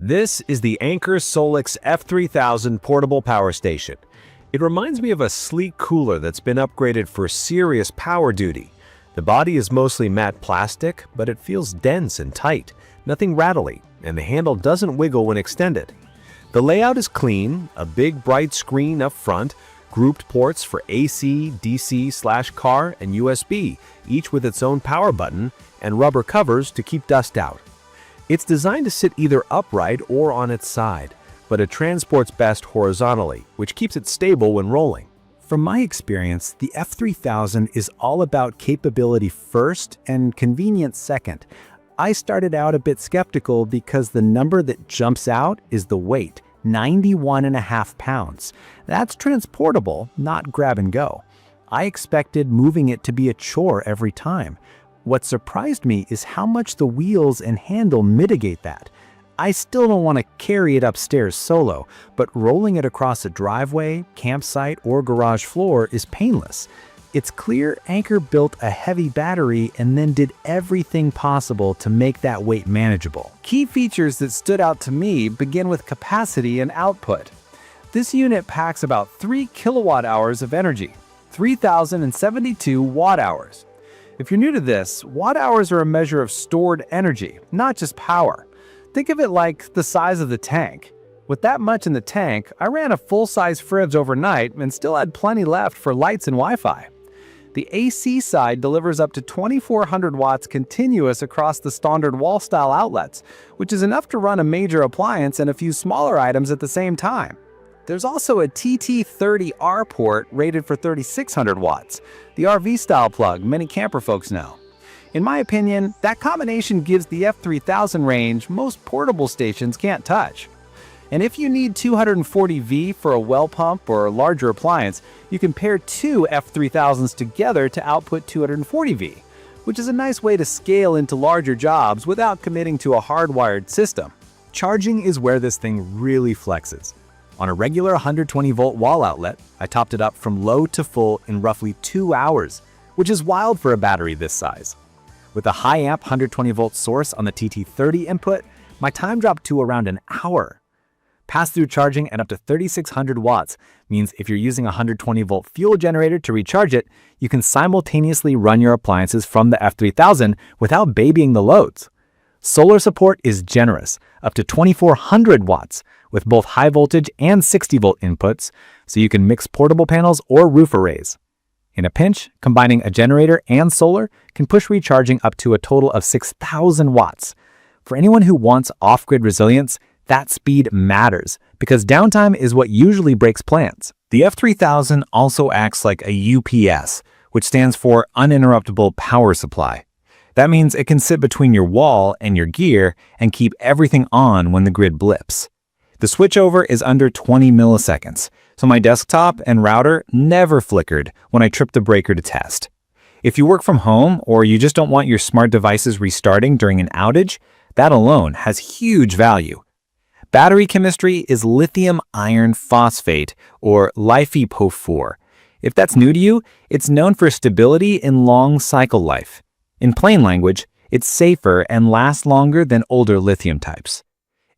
This is the Anker SOLIX F3000 portable power station. It reminds me of a sleek cooler that's been upgraded for serious power duty. The body is mostly matte plastic, but it feels dense and tight, nothing rattly, and the handle doesn't wiggle when extended. The layout is clean, a big bright screen up front, grouped ports for AC, DC/car, and USB, each with its own power button, and rubber covers to keep dust out. It's designed to sit either upright or on its side, but it transports best horizontally, which keeps it stable when rolling. From my experience, the F3000 is all about capability first and convenience second. I started out a bit skeptical because the number that jumps out is the weight, 91.5 pounds. That's transportable, not grab and go. I expected moving it to be a chore every time. What surprised me is how much the wheels and handle mitigate that. I still don't want to carry it upstairs solo, but rolling it across a driveway, campsite, or garage floor is painless. It's clear Anker built a heavy battery and then did everything possible to make that weight manageable. Key features that stood out to me begin with capacity and output. This unit packs about 3 kilowatt hours of energy, 3,072 watt hours. If you're new to this, watt hours are a measure of stored energy, not just power. Think of it like the size of the tank. With that much in the tank, I ran a full-size fridge overnight and still had plenty left for lights and Wi-Fi. The AC side delivers up to 2,400 watts continuous across the standard wall-style outlets, which is enough to run a major appliance and a few smaller items at the same time. There's also a TT30R port rated for 3,600 watts, the RV-style plug many camper folks know. In my opinion, that combination gives the F3000 range most portable stations can't touch. And if you need 240V for a well pump or a larger appliance, you can pair two F3000s together to output 240V, which is a nice way to scale into larger jobs without committing to a hardwired system. Charging is where this thing really flexes. On a regular 120-volt wall outlet, I topped it up from low to full in roughly 2 hours, which is wild for a battery this size. With a high-amp 120-volt source on the TT30 input, my time dropped to around an hour. Pass-through charging at up to 3,600 watts means if you're using a 120-volt fuel generator to recharge it, you can simultaneously run your appliances from the F3000 without babying the loads. Solar support is generous, up to 2,400 watts, with both high voltage and 60-volt inputs, so you can mix portable panels or roof arrays. In a pinch, combining a generator and solar can push recharging up to a total of 6,000 watts. For anyone who wants off-grid resilience, that speed matters, because downtime is what usually breaks plans. The F3000 also acts like a UPS, which stands for uninterruptible power supply. That means it can sit between your wall and your gear and keep everything on when the grid blips. The switchover is under 20 milliseconds, so my desktop and router never flickered when I tripped the breaker to test. If you work from home or you just don't want your smart devices restarting during an outage, that alone has huge value. Battery chemistry is lithium iron phosphate, or LiFePO4. If that's new to you, it's known for stability in long cycle life. In plain language, it's safer and lasts longer than older lithium types.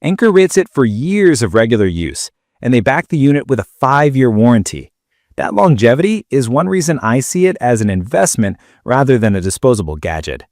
Anker rates it for years of regular use, and they back the unit with a 5-year warranty. That longevity is one reason I see it as an investment rather than a disposable gadget.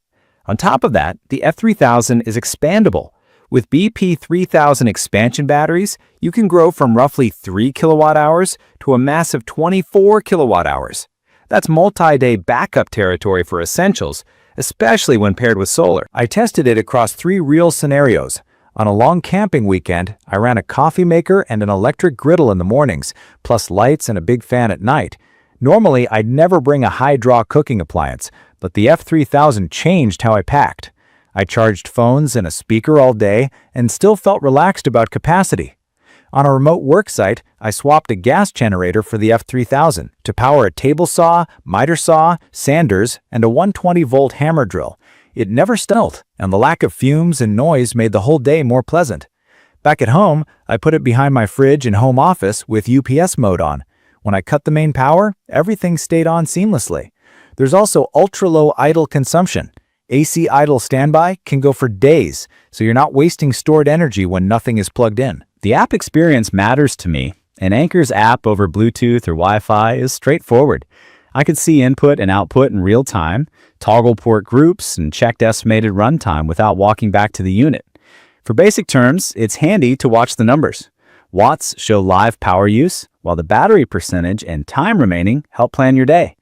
On top of that, the F3000 is expandable. With BP3000 expansion batteries, you can grow from roughly 3 kilowatt hours to a massive 24 kilowatt hours. That's multi-day backup territory for essentials, especially when paired with solar. I tested it across 3 real scenarios. On a long camping weekend, I ran a coffee maker and an electric griddle in the mornings, plus lights and a big fan at night. Normally, I'd never bring a high-draw cooking appliance, but the F3000 changed how I packed. I charged phones and a speaker all day and still felt relaxed about capacity. On a remote work site, I swapped a gas generator for the F3000 to power a table saw, miter saw, sanders, and a 120-volt hammer drill. It never stalled, and the lack of fumes and noise made the whole day more pleasant. Back at home, I put it behind my fridge and home office with UPS mode on. When I cut the main power, everything stayed on seamlessly. There's also ultra-low idle consumption. AC idle standby can go for days, so you're not wasting stored energy when nothing is plugged in. The app experience matters to me, and Anker's app over Bluetooth or Wi-Fi is straightforward. I could see input and output in real time, toggle port groups, and check estimated runtime without walking back to the unit. For basic terms, it's handy to watch the numbers. Watts show live power use, while the battery percentage and time remaining help plan your day.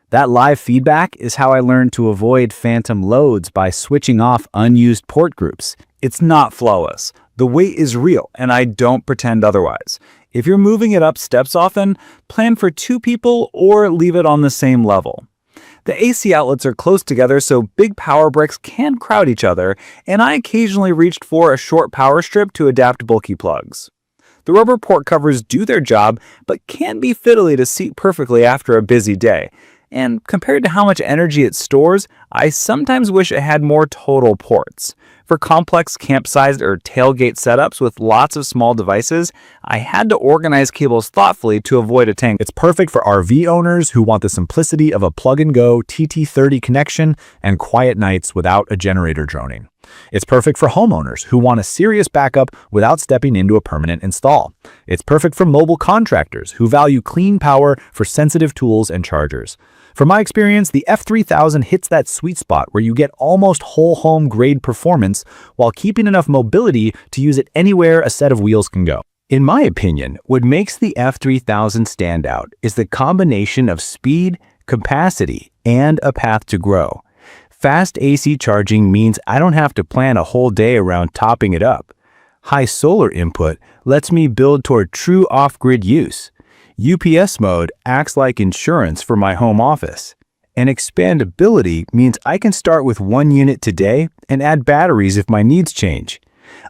That live feedback is how I learned to avoid phantom loads by switching off unused port groups. It's not flawless. The weight is real, and I don't pretend otherwise. If you're moving it up steps often, plan for 2 people or leave it on the same level. The AC outlets are close together so big power bricks can crowd each other, and I occasionally reached for a short power strip to adapt bulky plugs. The rubber port covers do their job, but can be fiddly to seat perfectly after a busy day. And compared to how much energy it stores, I sometimes wish it had more total ports. For complex campsite or tailgate setups with lots of small devices, I had to organize cables thoughtfully to avoid a tangle. It's perfect for RV owners who want the simplicity of a plug-and-go TT30 connection and quiet nights without a generator droning. It's perfect for homeowners who want a serious backup without stepping into a permanent install. It's perfect for mobile contractors who value clean power for sensitive tools and chargers. From my experience, the F3000 hits that sweet spot where you get almost whole home grade performance while keeping enough mobility to use it anywhere a set of wheels can go. In my opinion, what makes the F3000 stand out is the combination of speed, capacity, and a path to grow. Fast AC charging means I don't have to plan a whole day around topping it up. High solar input lets me build toward true off-grid use. UPS mode acts like insurance for my home office. And expandability means I can start with 1 unit today and add batteries if my needs change.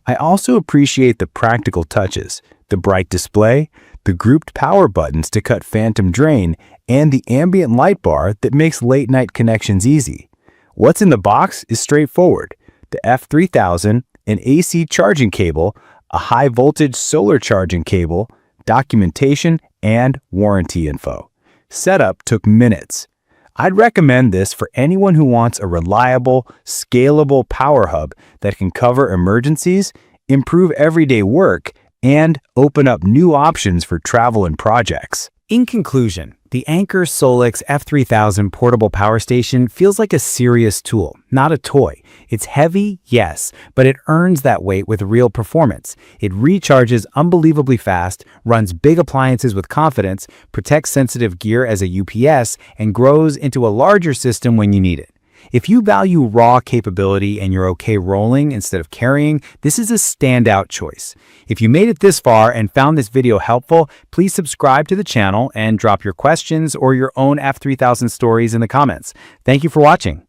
I also appreciate the practical touches, the bright display, the grouped power buttons to cut phantom drain, and the ambient light bar that makes late-night connections easy. What's in the box is straightforward. The F3000, an AC charging cable, a high-voltage solar charging cable, documentation, and warranty info. Setup took minutes. I'd recommend this for anyone who wants a reliable, scalable power hub that can cover emergencies, improve everyday work, and open up new options for travel and projects. In conclusion, the Anker SOLIX F3000 portable power station feels like a serious tool, not a toy. It's heavy, yes, but it earns that weight with real performance. It recharges unbelievably fast, runs big appliances with confidence, protects sensitive gear as a UPS, and grows into a larger system when you need it. If you value raw capability and you're okay rolling instead of carrying, this is a standout choice. If you made it this far and found this video helpful, please subscribe to the channel and drop your questions or your own F3000 stories in the comments. Thank you for watching.